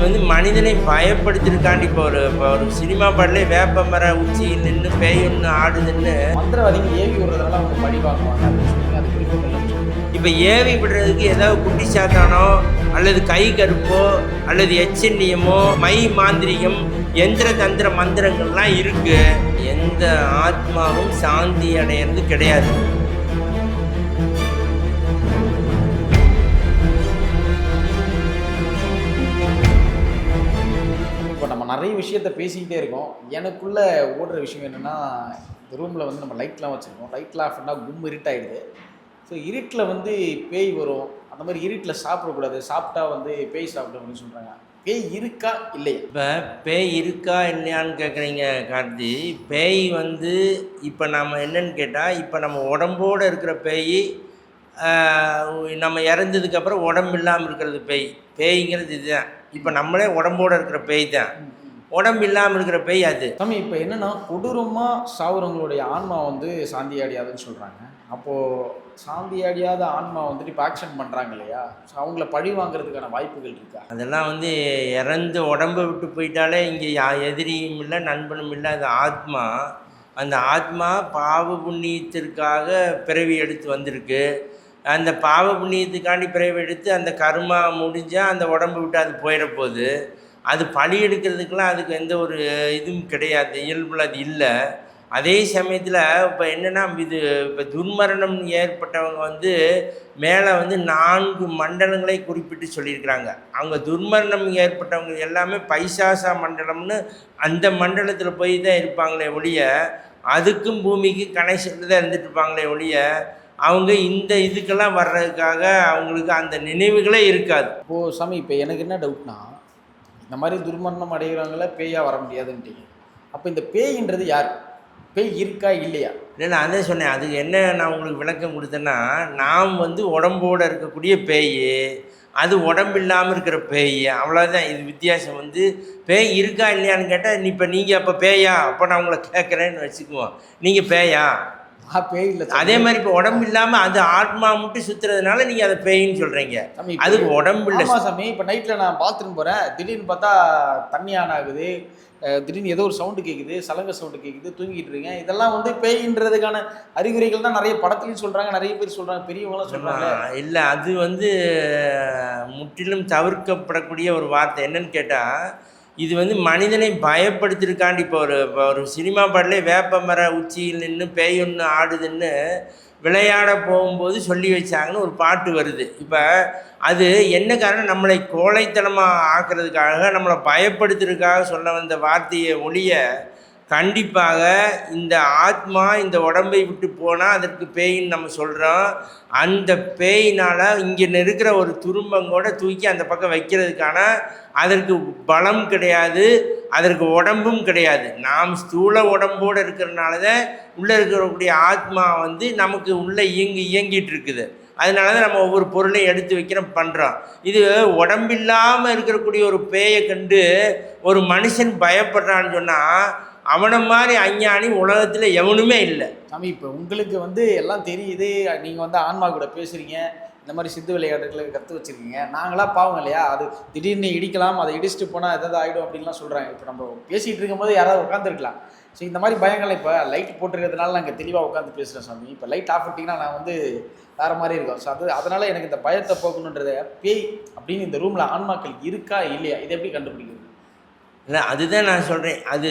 வந்து மனிதனை பயப்படுத்திருக்காண்டி. இப்போ ஒரு சினிமா பாடலே வேப்ப மர உச்சியில் நின்று பேய் ஒன்று ஆடுதுன்னு மந்திரவாதிங்க ஏவி விடுறதுனால அவங்க பழி வாங்குவாங்க அப்படின்னு சொல்லி அது குறிப்பிட்டு. இப்போ ஏவி விடுறதுக்கு ஏதாவது குட்டி சாத்தானோ அல்லது கை கருப்போ அல்லது எச்சன்னியமோ மை மாந்திரிகம் எந்திர தந்திர மந்திரங்கள்லாம் இருக்கு. எந்த ஆத்மாவும் சாந்தி அடையிறது கிடையாது. இப்போ நம்ம நிறைய விஷயத்த பேசிக்கிட்டே இருக்கோம். எனக்குள்ள ஓடுற விஷயம் என்னென்னா, இந்த ரூமில் வந்து நம்ம லைட்லாம் வச்சுருக்கோம். லைட்லாம் ஆஃப் பண்ணால் கும் இருட்டாயிடுது. ஸோ இருட்டில் வந்து பேய் வரும். அந்த மாதிரி இருட்டில் சாப்பிடக்கூடாது, சாப்பிட்டா வந்து பேய் சாப்பிடும் அப்படின்னு சொல்கிறாங்க. பேய் இருக்கா இல்லையா? இப்போ பேய் இருக்கா இல்லையான்னு கேட்குறீங்க கார்த்தி. பேய் வந்து இப்போ நம்ம என்னன்னு கேட்டால், இப்போ நம்ம உடம்போடு இருக்கிற பேய், நம்ம இறந்ததுக்கப்புறம் உடம்பு இல்லாமல் இருக்கிறது பேய். பேய்ங்கிறது இதுதான். இப்போ நம்மளே உடம்போடு இருக்கிற பேய் தான். உடம்பு இல்லாமல் இருக்கிற பேய் அது. தம்பி இப்போ என்னென்னா, கொடூரமாக சாவுறவங்களுடைய ஆன்மா வந்து சாந்தி அடையாதுன்னு சொல்கிறாங்க. அப்போது சாந்தி அடையாத ஆன்மா வந்துட்டு இப்போ ஆக்ஷன் பண்ணுறாங்க இல்லையா? ஸோ அவங்கள பழி வாங்குறதுக்கான வாய்ப்புகள் இருக்கா? அதெல்லாம் வந்து இறந்து உடம்பை விட்டு போயிட்டாலே இங்கே எதிரியும் இல்லை நண்பனும் இல்லை. அது ஆத்மா. அந்த ஆத்மா பாவ புண்ணியத்திற்காக பிறவி எடுத்து வந்திருக்கு. அந்த பாவ புண்ணியத்துக்காண்டி பிறவி எடுத்து அந்த கர்மா முடிஞ்சால் அந்த உடம்பு விட்டு அது போயிட போகுது. அது பழி எடுக்கிறதுக்கெலாம் அதுக்கு எந்த ஒரு இதுவும் கிடையாது. இயல்பில் அது இல்லை. அதே சமயத்தில் இப்போ என்னென்னா, இப்போ துர்மரணம் ஏற்பட்டவங்க வந்து மேலே வந்து 4 மண்டலங்களை குறிப்பிட்டு சொல்லியிருக்கிறாங்க. அவங்க துர்மரணம் ஏற்பட்டவங்க எல்லாமே பைசாசா மண்டலம்னு அந்த மண்டலத்தில் போய் தான் இருப்பாங்களே ஒழிய, அதுக்கும் பூமிக்கும் கனெக்ஷனில் தான் இருந்துட்டு இருப்பாங்களே ஒழிய, அவங்க இந்த இதுக்கெல்லாம் வர்றதுக்காக அவங்களுக்கு அந்த நினைவுகளே இருக்காது. இப்போது சாமி, இப்போ எனக்கு என்ன டவுட்னா, இந்த மாதிரி துர்மரணம் அடைகிறவங்கள பேயாக வர முடியாதுன்ட்டீங்க. அப்போ இந்த பேயின்றது யார்? பேய் இருக்கா இல்லையா? இல்லை, நான் அதே சொன்னேன். அதுக்கு என்ன நான் உங்களுக்கு விளக்கம் கொடுத்தேன்னா, நாம் வந்து உடம்போடு இருக்கக்கூடிய பேய், அது உடம்பு இல்லாமல் இருக்கிற பேய், அவ்வளோதான். இது வித்தியாசம். வந்து பேய் இருக்கா இல்லையான்னு கேட்டால், இப்போ நீங்கள் அப்போ பேயா? அப்போ நான் உங்களை கேட்குறேன்னு வச்சுக்குவோம். நீங்கள் பேயா? பேய் இல்லை. அதே மாதிரி இப்போ உடம்பு இல்லாமல் அது ஆத்மா மட்டும் சுற்றுறதுனால நீங்கள் அதை பேயின்னு சொல்கிறீங்க. அதுக்கு உடம்பு இல்லை. சாமி, இப்போ நைட்டில் நான் பாத்ரூம் போகிறேன், திடீர்னு பார்த்தா தண்ணி ஆன் ஆகுது, திடீர்னு ஏதோ ஒரு சவுண்டு கேட்குது, சலங்க சவுண்டு கேட்குது, தூங்கிட்டு இருக்கேன். இதெல்லாம் வந்து பேயின்றதுக்கான அறிகுறிகள் தான் நிறைய படத்துலையும் சொல்கிறாங்க, நிறைய பேர் சொல்கிறாங்க, பெரியவங்களாம் சொல்கிறாங்க. இல்லை, அது வந்து முற்றிலும் தவிர்க்கப்படக்கூடிய ஒரு வார்த்தை. என்னன்னு கேட்டால், இது வந்து மனிதனை பயப்படுத்திருக்காண்டி. இப்போ ஒரு சினிமா பாடலே வேப்ப மர உச்சியில் நின்று பேய் ஒன்று ஆடுதுன்னு விளையாட போகும்போது சொல்லி வச்சாங்கன்னு ஒரு பாட்டு வருது. இப்போ அது என்ன காரணம்? நம்மளை கோழைத்தனமாக ஆக்கிறதுக்காக, நம்மளை பயப்படுத்துறதுக்காக சொல்ல வந்த வார்த்தையை ஒழிய, கண்டிப்பாக இந்த ஆத்மா இந்த உடம்பை விட்டு போனால் அதற்கு பேயின்னு நம்ம சொல்கிறோம். அந்த பேயினால் இங்கே இருக்கிற ஒரு துரும்பங்கூட தூக்கி அந்த பக்கம் வைக்கிறதுக்கான அதற்கு பலம் கிடையாது, அதற்கு உடம்பும் கிடையாது. நாம் ஸ்தூல உடம்போடு இருக்கிறதுனால தான் உள்ளே இருக்கக்கூடிய ஆத்மா வந்து நமக்கு உள்ளே இயங்கிட்டு இருக்குது. அதனால தான் நம்ம ஒவ்வொரு பொருளையும் எடுத்து வைக்கிறோம், பண்ணுறோம். இது உடம்பில்லாமல் இருக்கக்கூடிய ஒரு பேயை கண்டு ஒரு மனுஷன் பயப்படுறான்னு சொன்னால், அவனை மாதிரி அஞ்ஞானி உலகத்தில் எவனுமே இல்லை. சாமி, இப்போ உங்களுக்கு வந்து எல்லாம் தெரியுது, நீங்கள் வந்து ஆன்மா கூட பேசுகிறீங்க, இந்த மாதிரி சித்து விளையாட்டுகளை கற்று வச்சுருக்கீங்க. நாங்களாம் பாவம் இல்லையா? அது திடீர்னு இடிக்கலாம், அதை இடிச்சுட்டு போனால் எதாவது ஆகிடும் அப்படின்லாம் சொல்கிறாங்க. இப்போ நம்ம பேசிகிட்டு இருக்கும்போது யாராவது உட்காந்துருக்கலாம். ஸோ இந்த மாதிரி பயங்களை இப்போ லைட் போட்டுருக்கிறதுனால நாங்கள் தெளிவாக உட்காந்து பேசுகிறேன் சாமி. இப்போ லைட் ஆஃப் பண்ணிட்டீங்கன்னா நான் வந்து வேறு மாதிரி இருக்கும். ஸோ அதனால் எனக்கு இந்த பயத்தை போக்கணுன்றதை, பேய் அப்படின்னு இந்த ரூமில் ஆன்மாக்கள் இருக்கா இல்லையா, இதை எப்படி கண்டுபிடிக்கிறது? இல்லை, அதுதான் நான் சொல்கிறேன். அது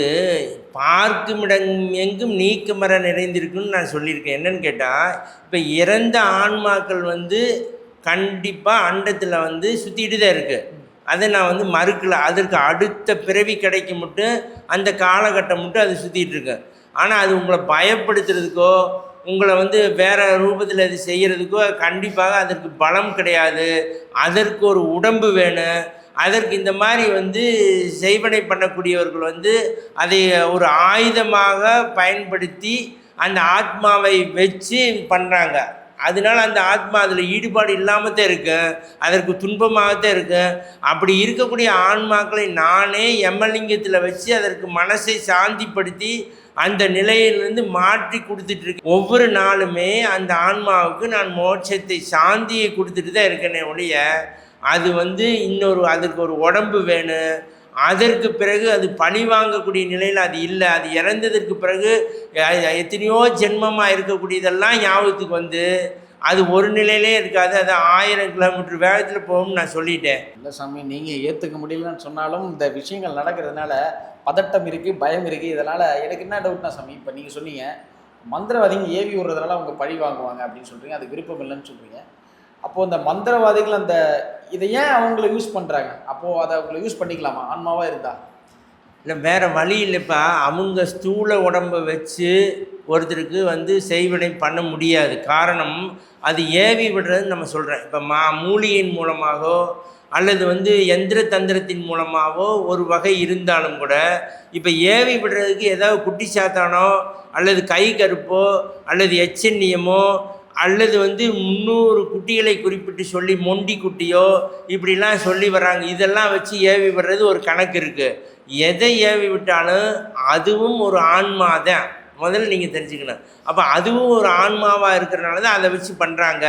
பார்க்கும் இடம் எங்கும் நீக்கமர நிறைந்திருக்குன்னு நான் சொல்லியிருக்கேன். என்னன்னு கேட்டால், இப்போ இறந்த ஆன்மாக்கள் வந்து கண்டிப்பாக அண்டத்தில் வந்து சுற்றிட்டு தான் இருக்குது. அதை நான் வந்து மறுக்கலை. அதற்கு அடுத்த பிறவி கிடைக்கும் மட்டும் அந்த காலகட்டம் மட்டும் அது சுற்றிட்டு இருக்கு. ஆனால் அது உங்களை பயப்படுத்துறதுக்கோ, உங்களை வந்து வேறு ரூபத்தில் அது செய்கிறதுக்கோ கண்டிப்பாக அதற்கு பலம் கிடையாது. அதற்கு ஒரு உடம்பு வேணும். அதற்கு இந்த மாதிரி வந்து செய்வனை பண்ணக்கூடியவர்கள் வந்து அதை ஒரு ஆயுதமாக பயன்படுத்தி அந்த ஆத்மாவை வச்சு பண்ணுறாங்க. அதனால அந்த ஆத்மா அதில் ஈடுபாடு இல்லாமல் தான் இருக்கு, அதற்கு துன்பமாகத்தான் இருக்கு. அப்படி இருக்கக்கூடிய ஆன்மாக்களை நானே யமலிங்கத்தில் வச்சு அதற்கு மனசை சாந்திப்படுத்தி அந்த நிலையிலிருந்து மாற்றி கொடுத்துட்ருக்கேன். ஒவ்வொரு நாளுமே அந்த ஆன்மாவுக்கு நான் மோட்சத்தை சாந்தியை கொடுத்துட்டு தான் இருக்கேனே ஒழிய, அது வந்து இன்னொரு அதுக்கு ஒரு உடம்பு வேணும். அதற்கு பிறகு அது பழி வாங்கக்கூடிய நிலையில் அது இல்லை. அது இறந்ததற்கு பிறகு எத்தனையோ ஜென்மமாக இருக்கக்கூடியதெல்லாம் ஞாபகத்துக்கு வந்து அது ஒரு நிலையிலே இருக்காது. அது 1000 கிலோமீட்டர் வேகத்தில் போகும்னு நான் சொல்லிட்டேன். இல்லை சாமி, நீங்கள் ஏற்றுக்க முடியலன்னு சொன்னாலும் இந்த விஷயங்கள் நடக்கிறதுனால பதட்டம் இருக்குது, பயம் இருக்குது. இதனால் எனக்கு என்ன டவுட்னா சாமி, இப்போ நீங்கள் சொன்னீங்க மந்திரவாதிங்க ஏவி விடுறதுனால அவங்க பழி வாங்குவாங்க அப்படின்னு சொல்கிறீங்க, அதுக்கு விருப்பம் இல்லைன்னு சொல்கிறீங்க. அப்போது இந்த மந்திரவாதிகள் அந்த இதை ஏன் அவங்கள யூஸ் பண்ணுறாங்க? அப்போது அதை அவங்கள யூஸ் பண்ணிக்கலாமா ஆன்மாவாக இருந்தால்? இல்லை, வேறு வழி இல்லைப்பா. அவங்க ஸ்தூல உடம்பை வச்சு ஒருத்தருக்கு வந்து செய்வினை பண்ண முடியாது. காரணம், அது ஏவி விடுறதுன்னு நம்ம சொல்கிறேன். இப்போ மூலிகையின் மூலமாகவோ அல்லது வந்து எந்திர தந்திரத்தின் மூலமாகவோ ஒரு வகை இருந்தாலும் கூட, இப்போ ஏவி விடுறதுக்கு ஏதாவது குட்டி சாத்தானோ அல்லது கை கருப்போ அல்லது எச்சன்னியமோ அல்லது வந்து 300 குட்டிகளை குறிப்பிட்டு சொல்லி மொண்டி குட்டியோ இப்படிலாம் சொல்லி வராங்க. இதெல்லாம் வச்சு ஏவி விடுறது ஒரு கணக்கு இருக்குது. எதை ஏவி விட்டாலும் அதுவும் ஒரு ஆன்மா தான், முதல்ல நீங்கள் தெரிஞ்சுக்கணும். அப்போ அதுவும் ஒரு ஆன்மாவாக இருக்கிறனால தான் அதை வச்சு பண்ணுறாங்க.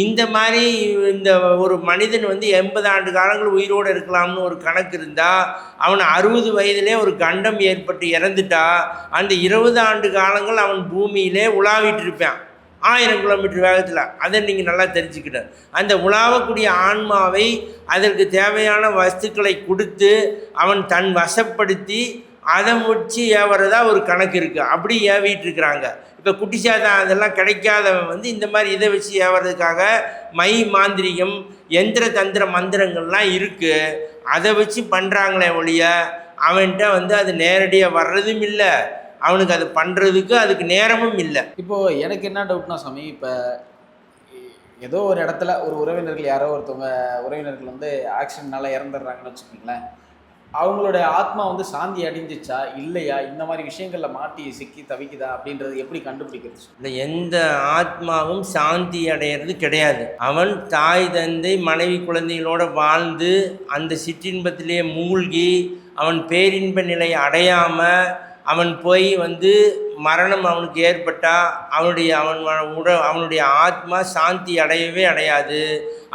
இந்த மாதிரி இந்த ஒரு மனிதன் வந்து 80 ஆண்டு காலங்கள் உயிரோடு இருக்கலாம்னு ஒரு கணக்கு இருந்தால், அவன் 60 வயதிலே ஒரு கண்டம் ஏற்பட்டு இறந்துட்டா அந்த 20 ஆண்டு காலங்கள் அவன் பூமியிலே உலாவிட்டு இருப்பான் 1000 கிலோமீட்டர் வேகத்தில். அதை நீங்கள் நல்லா தெரிஞ்சுக்கிட்டேன். அந்த உலாவக்கூடிய ஆன்மாவை அதற்கு தேவையான வஸ்துக்களை கொடுத்து அவன் தன் வசப்படுத்தி அதை வச்சு ஏவுறதா ஒரு கணக்கு இருக்குது. அப்படி ஏவிட்டு இருக்கிறாங்க. இப்போ குட்டிச்சாதான் அதெல்லாம் கிடைக்காதவன் வந்து இந்த மாதிரி இதை வச்சு ஏவுறதுக்காக மை மாந்திரிகம் எந்திர தந்திர மந்திரங்கள்லாம் இருக்குது. அதை வச்சு பண்ணுறாங்களே ஒழிய அவன்கிட்ட வந்து அது நேரடியாக வர்றதும் இல்லை, அவனுக்கு அது பண்ணுறதுக்கு அதுக்கு நேரமும் இல்லை. இப்போது எனக்கு என்ன டவுட்னா சாமி, இப்போ ஏதோ ஒரு இடத்துல ஒரு உறவினர்கள் யாரோ ஒருத்தவங்க உறவினர்கள் வந்து ஆக்சிடென்ட்னால இறந்துடுறாங்கன்னு வச்சுக்கோங்களேன், அவங்களுடைய ஆத்மா வந்து சாந்தி அடைஞ்சிச்சா இல்லையா, இந்த மாதிரி விஷயங்களில் மாட்டி சிக்கி தவிக்குதா அப்படின்றது எப்படி கண்டுபிடிக்கிறது? இல்லை, எந்த ஆத்மாவும் சாந்தி அடையிறது கிடையாது. அவன் தாய் தந்தை மனைவி குழந்தைகளோடு வாழ்ந்து அந்த சிற்றின்பத்திலே மூழ்கி அவன் பேரின்ப நிலை அடையாமல் அவன் போய் வந்து மரணம் அவனுக்கு ஏற்பட்டால் அவனுடைய ஆத்மா சாந்தி அடையவே அடையாது.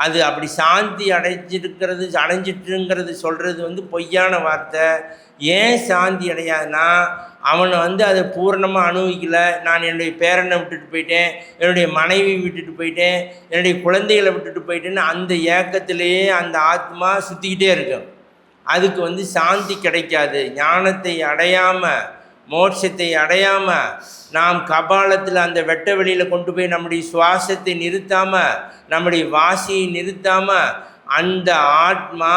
அது அப்படி சாந்தி அடைஞ்சிட்டுங்கிறது சொல்கிறது வந்து பொய்யான வார்த்தை. ஏன் சாந்தி அடையாதுன்னா, அவனை வந்து அதை பூரணமாக அனுபவிக்கலை. நான் என்னுடைய பேரனை விட்டுட்டு போயிட்டேன், என்னுடைய மனைவி விட்டுட்டு போயிட்டேன், என்னுடைய குழந்தைகளை விட்டுட்டு போயிட்டேன்னு அந்த ஏக்கத்திலேயே அந்த ஆத்மா சுற்றிக்கிட்டே இருக்கும். அதுக்கு வந்து சாந்தி கிடைக்காது. ஞானத்தை அடையாமல் மோட்சத்தை அடையாமல் நாம் கபாலத்தில் அந்த வெட்ட வெளியில் கொண்டு போய் நம்முடைய சுவாசத்தை நிறுத்தாமல் நம்முடைய வாசியை நிறுத்தாமல் அந்த ஆத்மா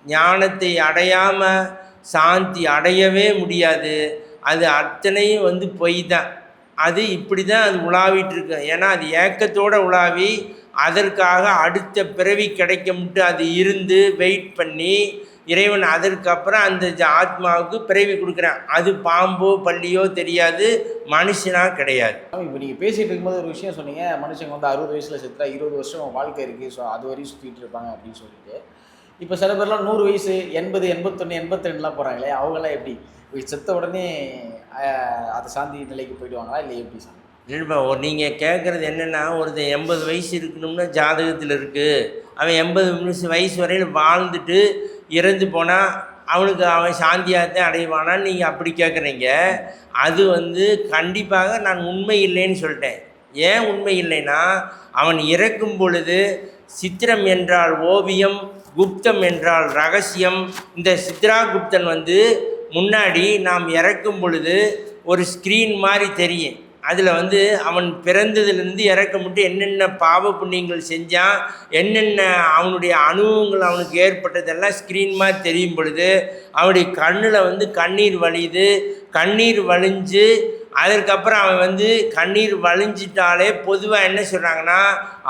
ஞானத்தை அடையாமல் சாந்தி அடையவே முடியாது. அது அத்தனையும் வந்து பொய் தான். அது இப்படி தான் அது உலாவிட்டு இருக்கு. ஏன்னா அது ஏக்கத்தோடு உலாவி அதற்காக அடுத்த பிறவி கிடைக்கும்ட்டு அது இருந்து வெயிட் பண்ணி இறைவன் அதற்கப்புறம் அந்த ஆத்மாவுக்கு பிறவி கொடுக்குறான். அது பாம்போ பள்ளியோ தெரியாது, மனுஷனாக கிடையாது. இப்போ நீங்கள் பேசிகிட்டு இருக்கும்போது ஒரு விஷயம் சொன்னீங்க, மனுஷங்க வந்து 60 வயசில் செத்துட்டா 20 வருஷம் வாழ்க்கை இருக்குது, ஸோ அது வரையும் சுற்றிட்டு இருப்பாங்க அப்படின்னு சொல்லிட்டு. இப்போ சில பேர்லாம் 100 வயசு 80 81 82லாம் போகிறாங்களே, அவங்களாம் எப்படி செத்த உடனே அது சாந்தி நிலைக்கு போயிடுவாங்களா இல்லை எப்படி சாமி? இல்லைப்பா, நீங்கள் கேட்குறது என்னென்னா, ஒருத்தன் 80 வயசு இருக்கணும்னா ஜாதகத்தில் இருக்குது. அவன் 80 வயசு வரையில் வாழ்ந்துட்டு இறந்து போனால் அவன் சாந்தியாகத்தான் அடைவானான்னு நீங்கள் அப்படி கேட்குறீங்க. அது வந்து கண்டிப்பாக நான் உண்மை இல்லைன்னு சொல்லிட்டேன். ஏன் உண்மை இல்லைன்னா, அவன் இறக்கும் பொழுது சித்திரம் என்றால் ஓவியம், குப்தம் என்றால் ரகசியம். இந்த சித்ரா குப்தன் வந்து முன்னாடி நாம் இறக்கும் பொழுது ஒரு ஸ்க்ரீன் மாதிரி தெரியும். அதில் வந்து அவன் பிறந்ததுலேருந்து இறக்க மட்டும் என்னென்ன பாவ புண்ணியங்கள் செஞ்சான், என்னென்ன அவனுடைய அனுபவங்கள் அவனுக்கு ஏற்பட்டதெல்லாம் ஸ்க்ரீன் மாதிரி தெரியும் பொழுது அவனுடைய கண்ணில் வந்து கண்ணீர் வழியுது. கண்ணீர் வழிஞ்சு அதற்கப்புறம் அவன் வந்து கண்ணீர் வழிஞ்சிட்டாலே பொதுவாக என்ன சொல்கிறாங்கன்னா,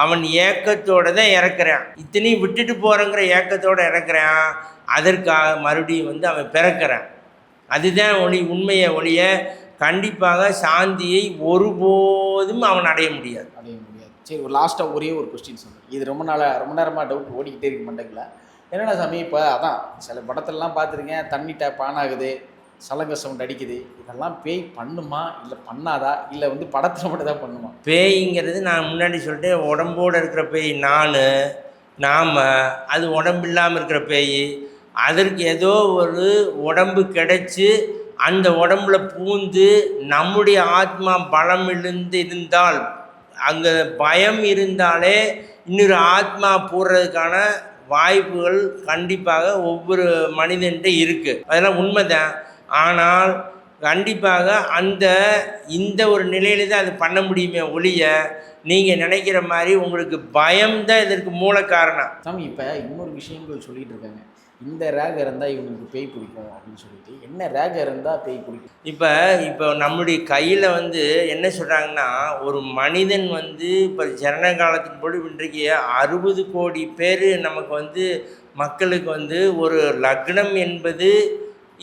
அவன் ஏக்கத்தோடு தான் இறக்குறான். இத்தனையும் விட்டுட்டு போகிறங்கிற ஏக்கத்தோடு இறக்குறான். அதற்காக மறுபடியும் வந்து அவன் பிறக்கிறான். அதுதான் உண்மையை ஒழிய கண்டிப்பாக சாந்தியை ஒருபோதும் அவன் அடைய முடியாது. சரி, ஒரு லாஸ்ட்டாக ஒரே ஒரு கொஸ்டின் சொல்லுங்கள். இது ரொம்ப நேரமாக டவுட் ஓடிக்கிட்டே இருக்கு மண்டக்கில். என்னென்ன சாமி, இப்போ அதான் சில படத்துலலாம் பார்த்துருங்க, தண்ணி டேப் ஆன் ஆகுது, சலங்க சவுண்ட் அடிக்குது, இதெல்லாம் பேய் பண்ணுமா இல்லை பண்ணாதா, இல்லை வந்து படத்தில் மட்டும் தான் பண்ணுமா? பேய்ங்கிறது நான் முன்னாடி சொல்லிட்டு உடம்போடு இருக்கிற பேய் நான், நாம் அது உடம்பு இல்லாமல் இருக்கிற பேய், அதற்கு ஏதோ ஒரு உடம்பு கிடைச்சி அந்த உடம்புல பூந்து நம்முடைய ஆத்மா பலம் இழந்து இருந்தால், அங்கே பயம் இருந்தாலே இன்னொரு ஆத்மா போடுறதுக்கான வாய்ப்புகள் கண்டிப்பாக ஒவ்வொரு மனிதன்கிட்ட இருக்குது. அதெல்லாம் உண்மைதான். ஆனால் கண்டிப்பாக இந்த ஒரு நிலையில தான் அது பண்ண முடியுமே ஒழிய, நீங்கள் நினைக்கிற மாதிரி உங்களுக்கு பயம்தான் இதற்கு மூல காரணம். சாமி இப்போ இன்னொரு விஷயங்கள் சொல்லிட்டு இருக்காங்க, இந்த ரேகை இருந்தால் இவங்களுக்கு பேய் பிடிக்கும் அப்படின்னு சொல்லிட்டு. என்ன ரேகை இருந்தால் பேய் பிடிக்கும்? இப்போ நம்முடைய கையில் என்ன சொல்கிறாங்கன்னா, ஒரு மனிதன் இப்போ ஜனன காலத்தின் பொழுது இன்றைக்கு 60 கோடி பேர் நமக்கு மக்களுக்கு ஒரு லக்னம் என்பது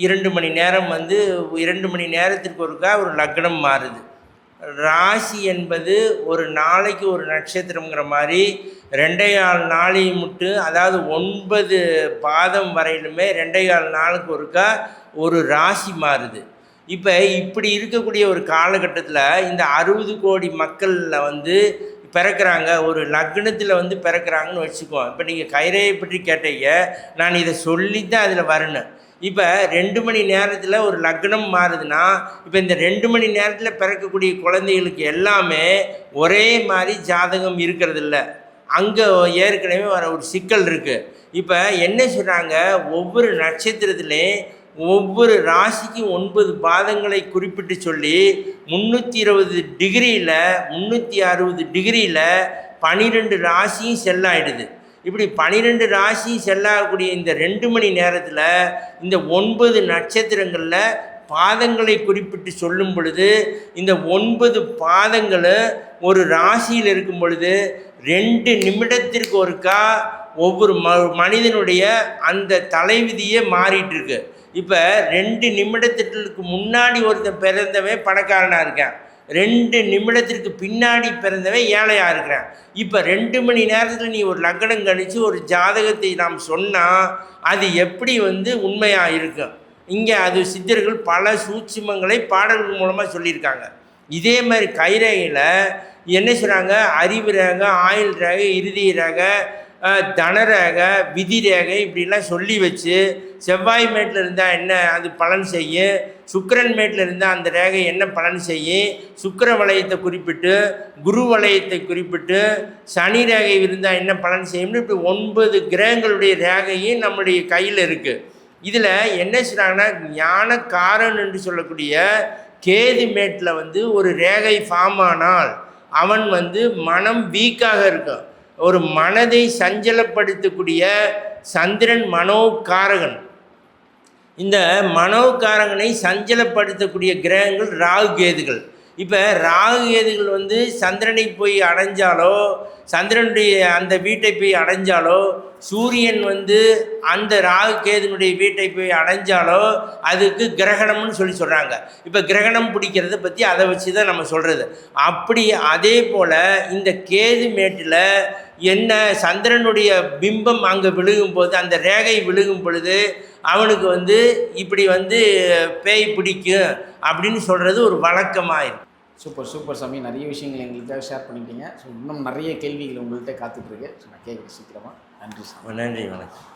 2 மணி நேரம் 2 மணி நேரத்திற்கு ஒருக்கா ஒரு லக்னம் மாறுது. ராசி என்பது ஒரு நாளைக்கு ஒரு நட்சத்திரங்கிற மாதிரி 2.25 நாளையும் முட்டு, அதாவது 9 பாதம் வரையிலுமே 2.25 நாளுக்கு ஒருக்கா ஒரு ராசி மாறுது. இப்போ இப்படி இருக்கக்கூடிய ஒரு காலகட்டத்தில் இந்த 60 கோடி மக்களில் பிறக்கிறாங்க, ஒரு லக்னத்தில் பிறக்கிறாங்கன்னு வச்சுக்குவோம். இப்போ நீங்கள் கைரேயை பற்றி கேட்டீங்க, நான் இதை சொல்லித்தான் அதில் வரணும். இப்போ 2 மணி நேரத்தில் ஒரு லக்னம் மாறுதுன்னா, இப்போ இந்த 2 மணி நேரத்தில் பிறக்கக்கூடிய குழந்தைகளுக்கு எல்லாமே ஒரே மாதிரி ஜாதகம் இருக்கிறதில்ல. அங்கே ஏற்கனவே வர ஒரு சிக்கல் இருக்குது. இப்போ என்ன சொல்கிறாங்க, ஒவ்வொரு நட்சத்திரத்துலேயும் ஒவ்வொரு ராசிக்கு 9 பாதங்களை குறிப்பிட்டு சொல்லி 320 டிகிரியில் 360 டிகிரியில் 12 ராசியும் செல்லாயிடுது. இப்படி 12 ராசி செல்லக்கூடிய இந்த 2 மணி நேரத்தில் இந்த 9 நட்சத்திரங்களில் பாதங்களை குறிப்பிட்டு சொல்லும் பொழுது, இந்த 9 பாதங்களும் ஒரு ராசியில் இருக்கும் பொழுது 2 நிமிடத்திற்கு ஒருக்கா ஒவ்வொரு மனிதனுடைய அந்த தலைவிதியே மாறிட்டுருக்கு. இப்போ 2 நிமிடத்திற்கு முன்னாடி ஒருத்தன் பிறந்தவன் பணக்காரனாக இருக்கான், 2 நிமிடத்திற்கு பின்னாடி பிறந்தவன் ஏழையாக இருக்கிறான். இப்போ 2 மணி நேரத்தில் நீ ஒரு லக்னம் கழித்து ஒரு ஜாதகத்தை நாம் சொன்னால் அது எப்படி உண்மையாக இருக்கும்? இங்கே அது சித்தர்கள் பல சூட்சுமங்களை பாடல்கள் மூலமாக சொல்லியிருக்காங்க. இதே மாதிரி கைரேகையில் என்ன சொல்கிறாங்க, அறிவு ரேகை, ஆயுள் ரேகை, இறுதி ரேகை, தனரேகை, விதி ரேகை இப்படிலாம் சொல்லி வச்சு, செவ்வாய் மேட்டில் இருந்தால் என்ன அது பலன் செய்யும், சுக்கிரன் மேட்டில் இருந்தால் அந்த ரேகை என்ன பலன் செய்யும், சுக்கிர வளையத்தை குறிப்பிட்டு, குரு வளையத்தை குறிப்பிட்டு, சனி ரேகை இருந்தால் என்ன பலன் செய்யும்னு இப்படி 9 கிரகங்களுடைய ரேகையும் நம்முடைய கையில் இருக்குது. இதில் என்ன சொல்கிறாங்கன்னா, ஞானக்காரன் என்று சொல்லக்கூடிய கேது மேட்டில் ஒரு ரேகை ஃபார்ம் ஆனால் அவன் மனம் வீக்காக இருக்கும். ஒரு மனதை சஞ்சலப்படுத்தக்கூடிய சந்திரன் மனோகாரகன். இந்த மனோகாரகனை சஞ்சலப்படுத்தக்கூடிய கிரகங்கள் ராகு கேதுகள். இப்போ ராகு கேதுகள் சந்திரனை போய் அடைஞ்சாலோ, சந்திரனுடைய அந்த வீட்டை போய் அடைஞ்சாலோ, சூரியன் அந்த ராகு கேதுனுடைய வீட்டை போய் அடைஞ்சாலோ அதுக்கு கிரகணம்னு சொல்கிறாங்க. இப்போ கிரகணம் பிடிக்கிறத பற்றி அதை வச்சு தான் நம்ம சொல்கிறது. அப்படி அதே போல் இந்த கேது மேட்டில் என்ன சந்திரனுடைய பிம்பம் அங்கே விழுகும்போது, அந்த ரேகை விழுகும் பொழுது அவனுக்கு இப்படி பேய் பிடிக்கும் அப்படின்னு சொல்கிறது ஒரு வழக்கமாயிருக்கு. சூப்பர் சூப்பர் சாமி, நிறைய விஷயங்கள் எங்களுக்காக ஷேர் பண்ணிட்டீங்க. ஸோ இன்னும் நிறைய கேள்விகள் உங்கள்கிட்ட காத்துட்ருக்கு. ஸோ நான் கேட்குறேன் சீக்கிரமாக. நன்றி சாமி. நன்றி, வணக்கம்.